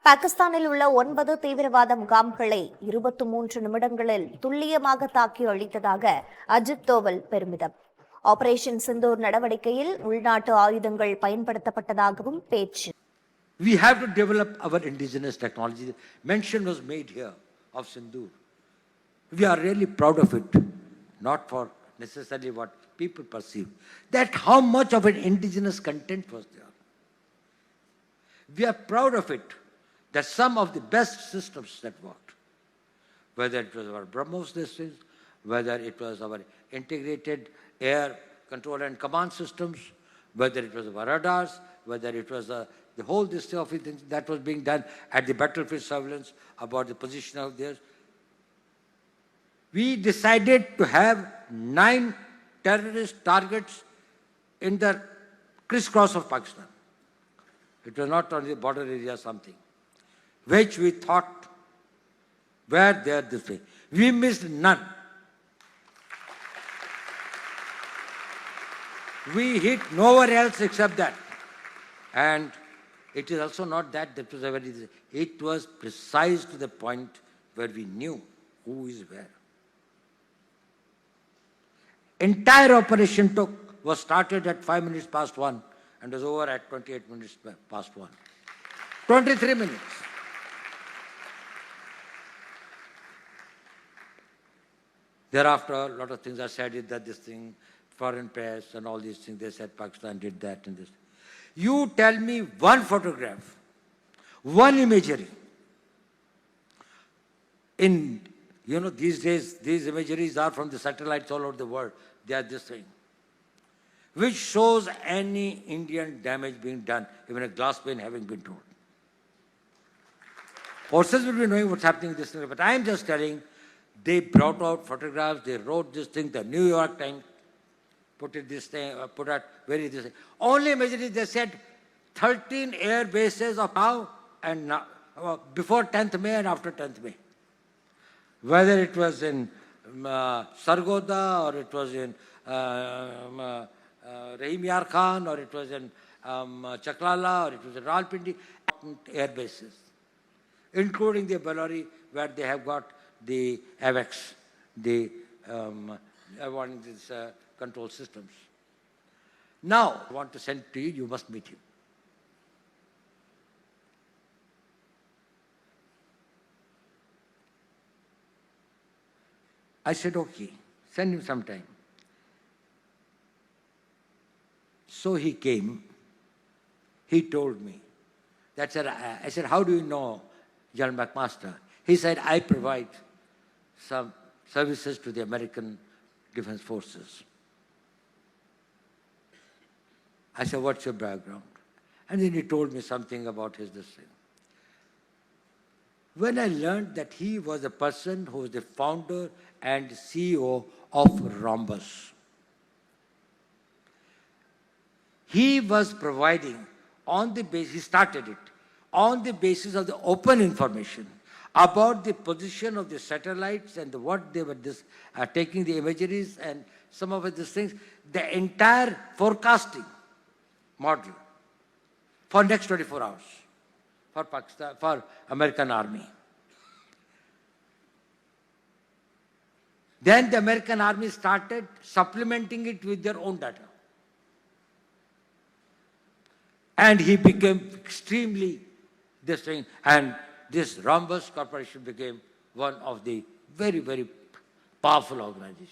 பாகிஸ்தானில் உள்ள 9 தீவிரவாத முகாம்களை 23 நிமிடங்களில் துல்லியமாக தாக்கி அழித்ததாக அஜித் தோவல் பெருமிதம். ஆபரேஷன் சிந்தூர் நடவடிக்கையில் உள்நாட்டு ஆயுதங்கள் பயன்படுத்தப்பட்டதாகவும் பேச்சு. We have to develop our indigenous technology. Mention was made here of Sindoor. We are really proud of it, not for necessarily what people perceive, that how much of an indigenous content was there. We are proud of it, that some of the best systems that worked, whether it was our BrahMos systems, whether it was our integrated air control and command systems, whether it was our radars, whether it was the whole this of it that was being done at the battlefield surveillance about the position of theirs. We decided to have 9 terrorist targets in the crisscross of Pakistan. It was not only the border area or something, which we thought were there this way. We missed none. We hit nowhere else except that. And it is also not that was a very, it was precise to the point where we knew who is where. Entire operation was started at 5 minutes past 1 and was over at 28 minutes past 1. 23 minutes. Thereafter, a lot of things are said that this thing, foreign press and all these things, they said Pakistan did that and this. You tell me one photograph, one imagery. In, these days, these imageries are from the satellites all over the world. They are this thing, which shows any Indian damage being done, even a glass pane having been torn. Forces will be knowing what's happening in this thing, but I am just telling, they brought out photographs, they wrote this thing, the New York Times put out very this thing. Only imagery, they said 13 air bases of now and now, before 10th May and after 10th May. Whether it was in Sargoda or it was in Rahim Yar Khan or it was in Chaklala or it was in Rawalpindi, air bases, including the Bellary where they have got the AVAX, the control systems. Now, I want to send to you, you must meet him. I said, okay, send him sometime. So he came, he told me. I said, how do you know General McMaster? He said, I provide some services to the American Defense Forces. I said, what's your background? And then he told me something about this thing. When I learned that he was a person who was the founder and CEO of Rhombus, he was providing on the basis, he started it, on the basis of the open information about the position of the satellites and what they were taking the imageries and some of these things, the entire forecasting model for next 24 hours for Pakistan, for American Army. Then the American Army started supplementing it with their own data. And he became extremely this thing, and this Rhombus Corporation became one of the very, very powerful organizations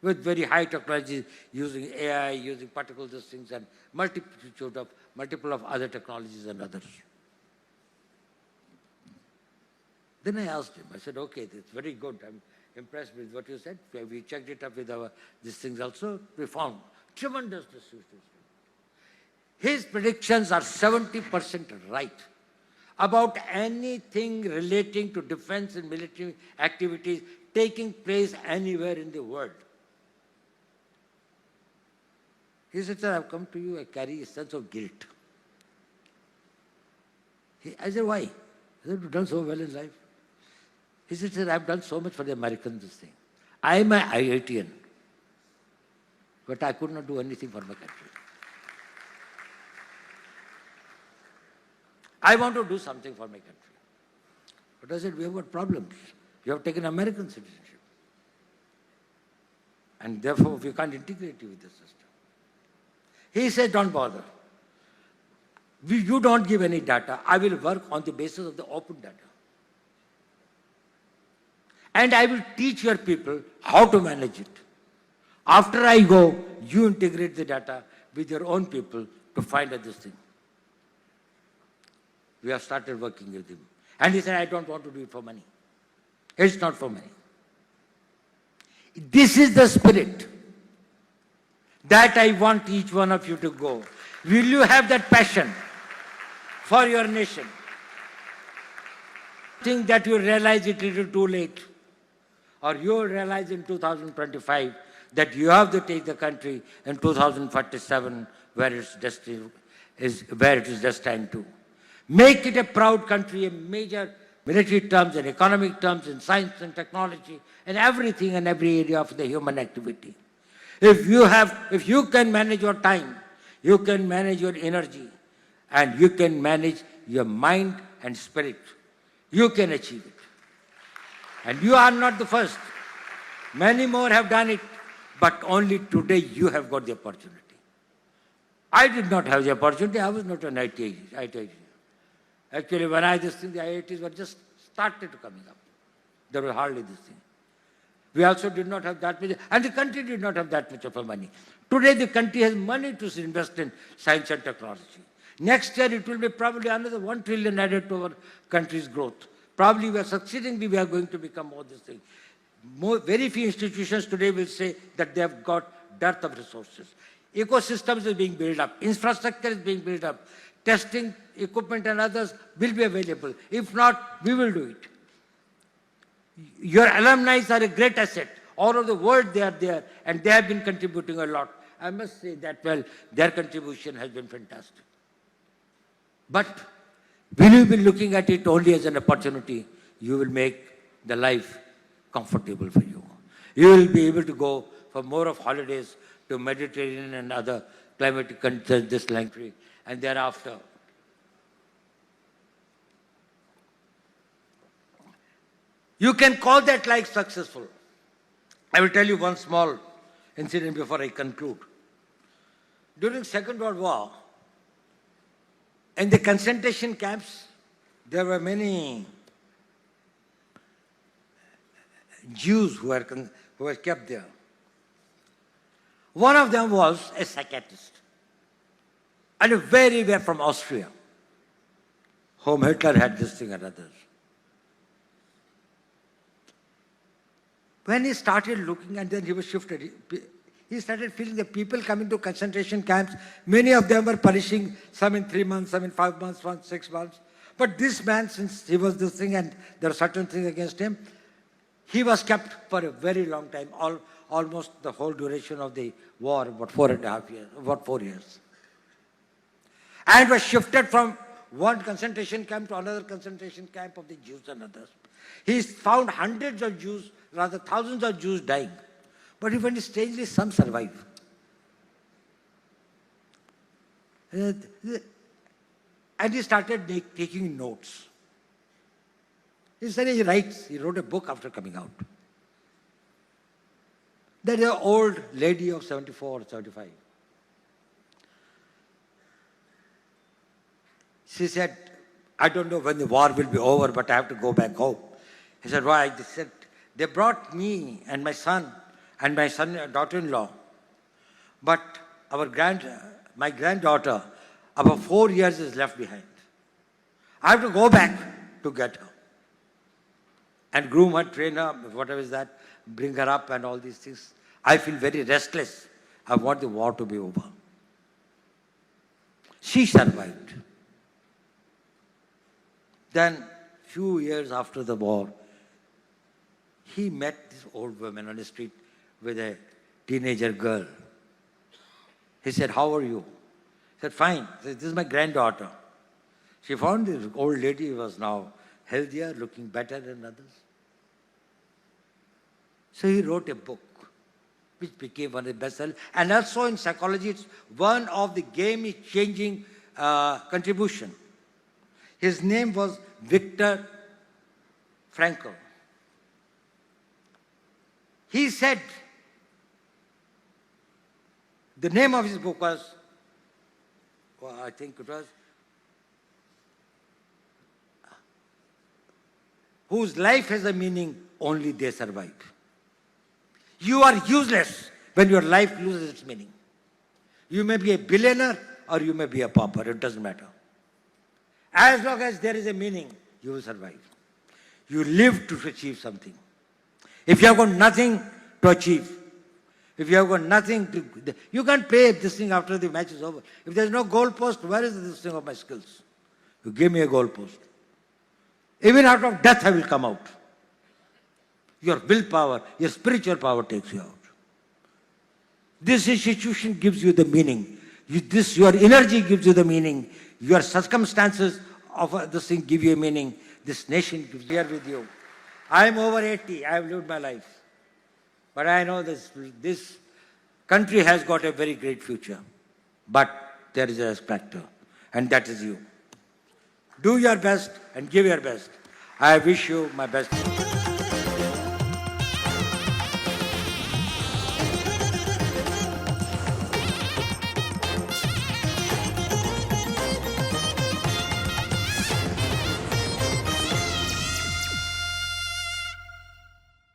with very high technology, using AI, using particle these things, and multiple of other technologies and others. Then I asked him, I said, okay, that's very good. I'm impressed with what you said. We checked it up with these things also. We found tremendous distribution. His predictions are 70% right about anything relating to defense and military activities taking place anywhere in the world. He said, sir, I've come to you, I carry a sense of guilt. I said, why? I said, you've done so well in life. He said, sir, I've done so much for the Americans, this thing. I'm an IITian, but I could not do anything for my country. I want to do something for my country. But I said, we have got problems. You have taken American citizenship. And therefore, we can't integrate you with the system. He said, don't bother. You don't give any data. I will work on the basis of the open data. And I will teach your people how to manage it. After I go, you integrate the data with your own people to find out this thing. We have started working with him. And he said, I don't want to do it for money. It's not for money. This is the spirit that I want each one of you to go. Will you have that passion for your nation? Think that you realize it a little too late. Or you realize in 2025 that you have to take the country in 2047 where its destiny is, where it is destined to. Make it a proud country in major military terms, in economic terms, in science and technology, and everything and every area of the human activity. If you can manage your time, you can manage your energy, and you can manage your mind and spirit, you can achieve it. And you are not the first. Many more have done it, but only today you have got the opportunity. I did not have the opportunity. I was not an IIT. Actually, when I this thing, the IITs were just started coming up. There was hardly this thing. We also did not have that much, and the country did not have that much of a money. Today, the country has money to invest in science and technology. Next year, it will be probably another 1 trillion added to our country's growth. Probably we are going to become more this thing. Very few institutions today will say that they have got dearth of resources. Ecosystems is being built up. Infrastructure is being built up. Testing equipment and others will be available. If not, we will do it. Your alumni are a great asset. All over the world they are there, and they have been contributing a lot. I must say that, well, their contribution has been fantastic. But will you be looking at it only as an opportunity? You will make the life comfortable for you. You will be able to go for more of holidays to Mediterranean and other climatic countries, this country, and thereafter. You can call that life successful. I will tell you one small incident before I conclude. During Second World War, in the concentration camps, there were many Jews who were kept there. One of them was a psychiatrist, and very well from Austria, whom Hitler had this thing and others. When he started looking, and then he was shifted, he started feeling the people coming to concentration camps, many of them were perishing, some in 3 months, some in 5 months, some 6 months. But this man, since he was this thing and there are certain things against him, he was kept for a very long time, almost the whole duration of the war, about 4 years. And was shifted from one concentration camp to another concentration camp of the Jews and others. He found hundreds of Jews, rather thousands of Jews dying. But even strangely, some survive. And he started taking notes. He said he writes, he wrote a book after coming out. There is an old lady of 74 or 75. She said, I don't know when the war will be over, but I have to go back home. He said, why? They said, they brought me and my son daughter-in-law. But my granddaughter, about 4 years is left behind. I have to go back to get her. And groom her, train her, whatever is that, bring her up and all these things. I feel very restless. I want the war to be over. She survived. Then, few years after the war, he met this old woman on the street with a teenager girl. He said, how are you? He said, fine. He said, this is my granddaughter. She found this old lady was now healthier, looking better than others. So he wrote a book, which became one of the bestsellers. And also in psychology, it's one of the game-changing contribution. His name was Viktor Frankl. He said, the name of his book was, well, I think it was, whose life has a meaning, only they survive. You are useless when your life loses its meaning. You may be a billionaire or you may be a pauper, it doesn't matter. As long as there is a meaning, you will survive. You live to achieve something. If you have got nothing to achieve, if you have got nothing to, you can't play this thing after the match is over. If there's no goal post, where is this thing of my skills? You give me a goal post. Even out of death I will come out. Your willpower, your spiritual power takes you out. This institution gives you the meaning. Your energy gives you the meaning. Your circumstances of this thing give you a meaning. This nation gives here with you. I am over 80. I have lived my life. But I know this country has got a very great future. But there is a risk factor, and that is you. Do your best and give your best. I wish you my best.